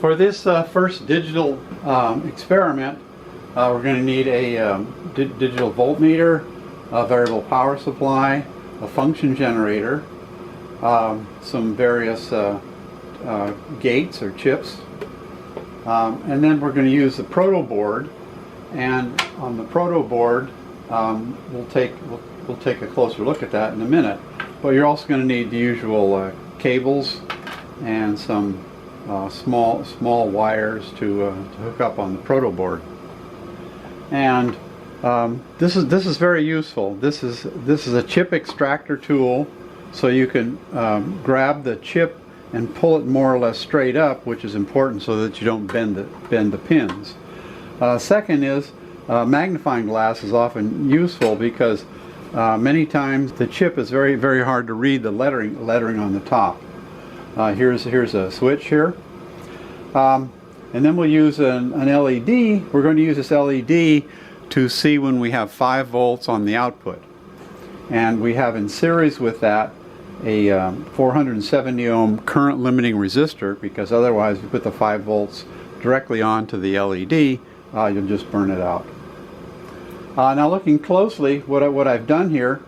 For this first digital experiment, we're going to need a digital voltmeter, a variable power supply, a function generator, some various gates or chips, and then we're going to use the proto board. And on the proto board, we'll take a closer look at that in a minute. But you're also going to need the usual cables and some small wires to hook up on the proto board. And this is very useful. This is a chip extractor tool, so you can grab the chip and pull it more or less straight up, which is important so that you don't bend the pins. Second is magnifying glass is often useful because many times the chip is very hard to read the lettering on the top. Here's a switch here, and then we'll use an LED. We're going to use this LED to see when we have 5 volts on the output, and we have in series with that a 470 ohm current limiting resistor, because otherwise if you put the 5 volts directly onto the LED, you'll just burn it out. Now looking closely, what I've done here,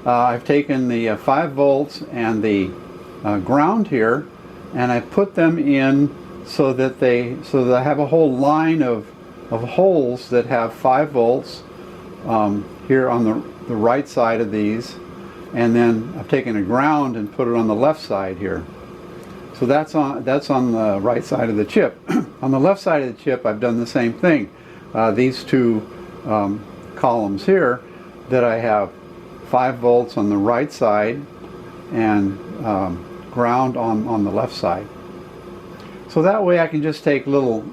I've taken the 5 volts and the ground here, and I put them in so that I have a whole line of holes that have 5 volts here on the right side of these, and then I've taken a ground and put it on the left side here. So that's on the right side of the chip. On the left side of the chip, I've done the same thing. These two columns here, that I have 5 volts on the right side and ground on the left side. So that way I can just take little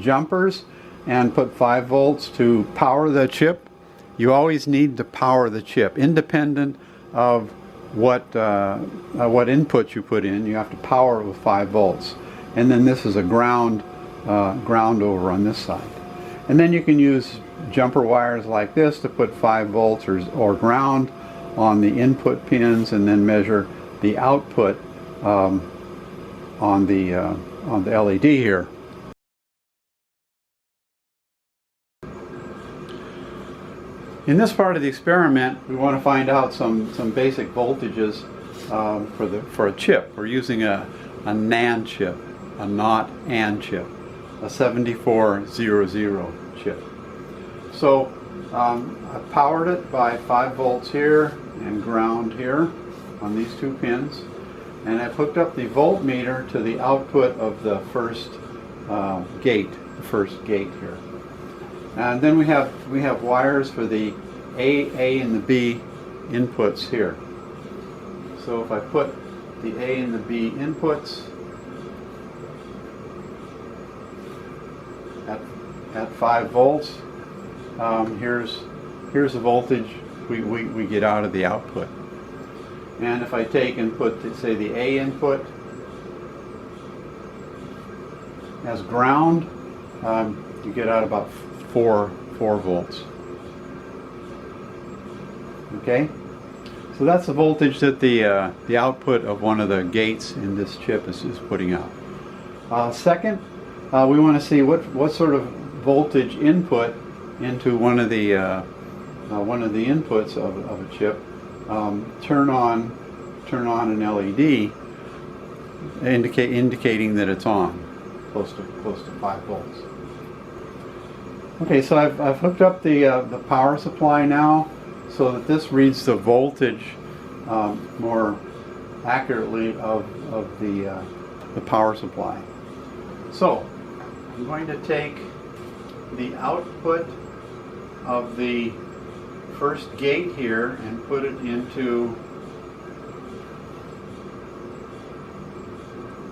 jumpers and put 5 volts to power the chip. You always need to power the chip, independent of what input you put in. You have to power it with 5 volts. And then this is a ground over on this side. And then you can use jumper wires like this to put 5 volts or ground on the input pins, and then measure the output on the LED here. In this part of the experiment, we want to find out some basic voltages for a chip. We're using a NAND chip, a not AND chip, a 7400 chip. So I powered it by 5 volts here and ground here on these 2 pins, and I've hooked up the voltmeter to the output of the first gate here. And then we have wires for the A and the B inputs here. So if I put the A and the B inputs at 5 volts, here's the voltage we get out of the output. And if I take and put, say, the A input as ground, you get out about 4 volts. Okay, so that's the voltage that the output of one of the gates in this chip is putting out. Second, we want to see what sort of voltage input into one of the inputs of a chip. Turn on an LED, indicating that it's on, close to 5 volts. Okay, so I've hooked up the power supply now, so that this reads the voltage more accurately of the power supply. So I'm going to take the output of the first gate here and put it into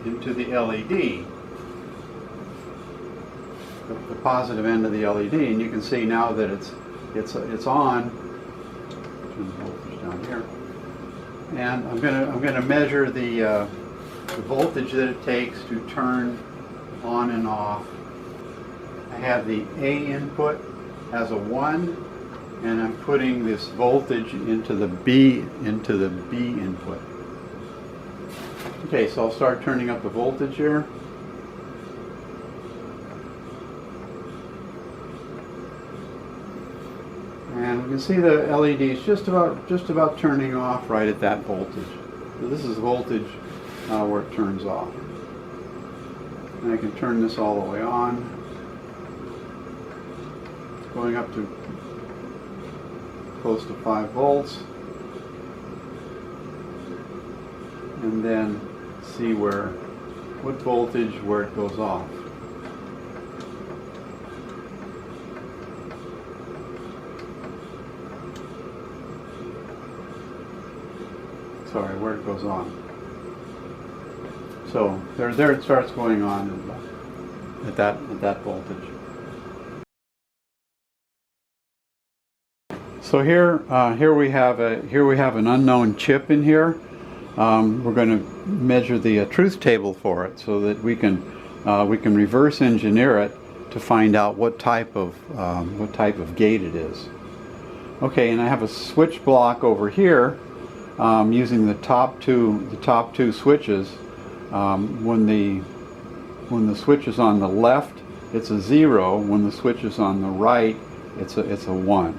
the LED, the positive end of the LED, and you can see now that it's on. Turn the voltage down here, and I'm going to measure the voltage that it takes to turn on and off. I have the A input as a 1, and I'm putting this voltage into the B input. Okay, so I'll start turning up the voltage here. you can see the LED is just about turning off right at that voltage. So this is voltage where it turns off. And I can turn this all the way on. It's going up to close to 5 volts. And then see what voltage where it goes off. Sorry, where it goes on. So there it starts going on at that voltage. So here we have an unknown chip in here. We're going to measure the truth table for it so that we can reverse engineer it to find out what type of gate it is. Okay, and I have a switch block over here using the top two switches. When the switch is on the left, it's a 0. When the switch is on the right, it's a 1.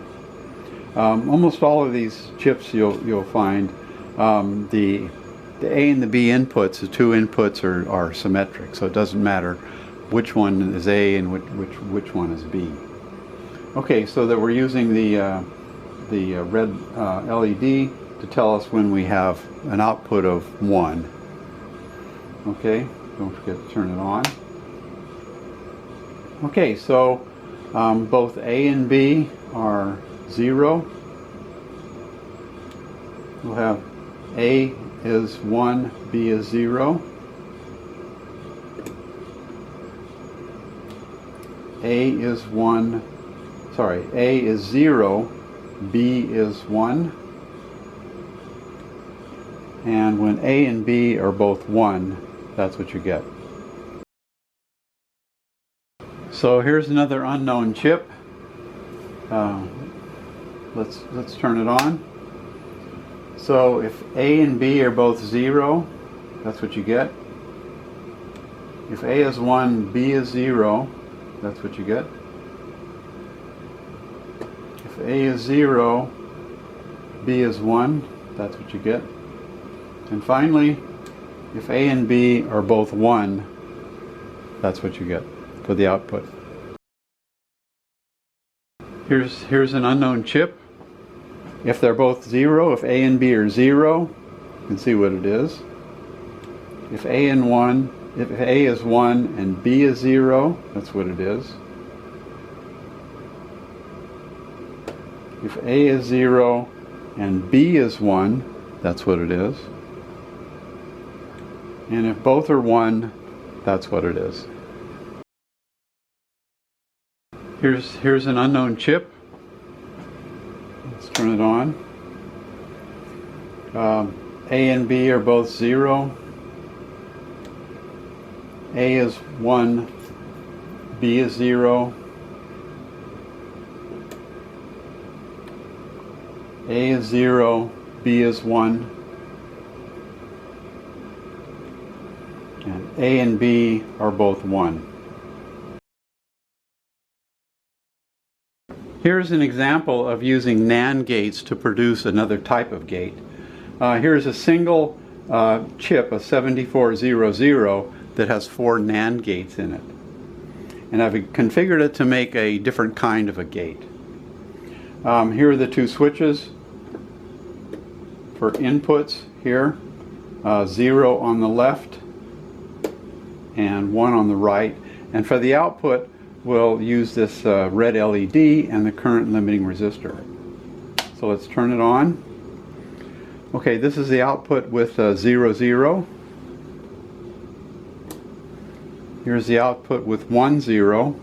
Almost all of these chips you'll find the A and the B inputs, the two inputs are symmetric, so it doesn't matter which one is A and which one is B. Okay, so that we're using the red LED to tell us when we have an output of 1. Okay, don't forget to turn it on. Okay, so both A and B are 0. We'll have A is 1, B is 0. A is 0, B is 1. And when A and B are both 1, that's what you get. So here's another unknown chip. Let's turn it on. So if A and B are both 0, that's what you get. If A is 1, B is 0, that's what you get. If A is 0, B is 1, that's what you get. And finally, if A and B are both 1, that's what you get for the output. Here's an unknown chip. If they're both 0, if A and B are 0, you can see what it is. If A is 1 and B is 0, that's what it is. If A is 0 and B is 1, that's what it is. And if both are 1, that's what it is. Here's an unknown chip. Let's turn it on. A and B are both 0. A is 1, B is 0. A is 0, B is 1. And A and B are both 1. Here's an example of using NAND gates to produce another type of gate. Here's a single chip, a 7400, that has 4 NAND gates in it. And I've configured it to make a different kind of a gate. Here are the two switches for inputs here. 0 on the left and 1 on the right. And for the output, we'll use this red LED and the current limiting resistor. So let's turn it on. Okay, this is the output with 0, 0. Here's the output with 1, 0.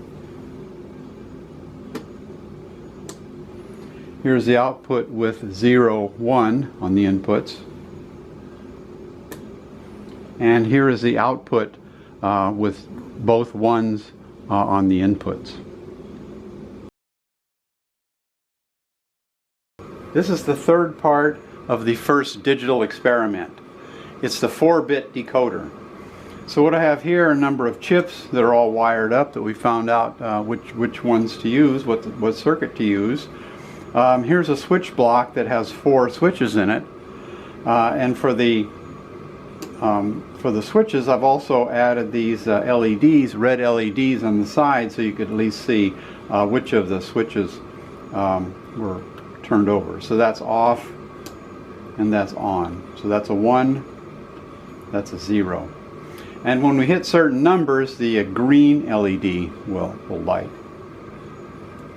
Here's the output with 0, 1 on the inputs. And here is the output with both 1s on the inputs. This is the third part of the first digital experiment. It's the 4-bit decoder. So what I have here are a number of chips that are all wired up that we found out which ones to use, what circuit to use. Here's a switch block that has 4 switches in it, and for the switches I've also added these LEDs, red LEDs on the side, so you could at least see which of the switches were turned over. So that's off and that's on. So that's a 1, that's a 0. And when we hit certain numbers, the green LED will light.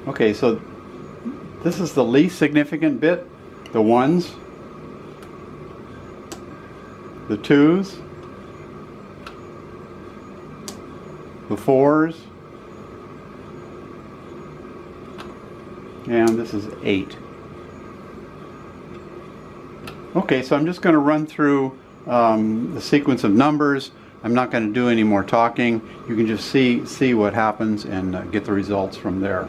Okay, so this is the least significant bit, the 1s, the 2s, the 4s, and this is 8. Okay, so I'm just going to run through the sequence of numbers. I'm not going to do any more talking. You can just see what happens and get the results from there.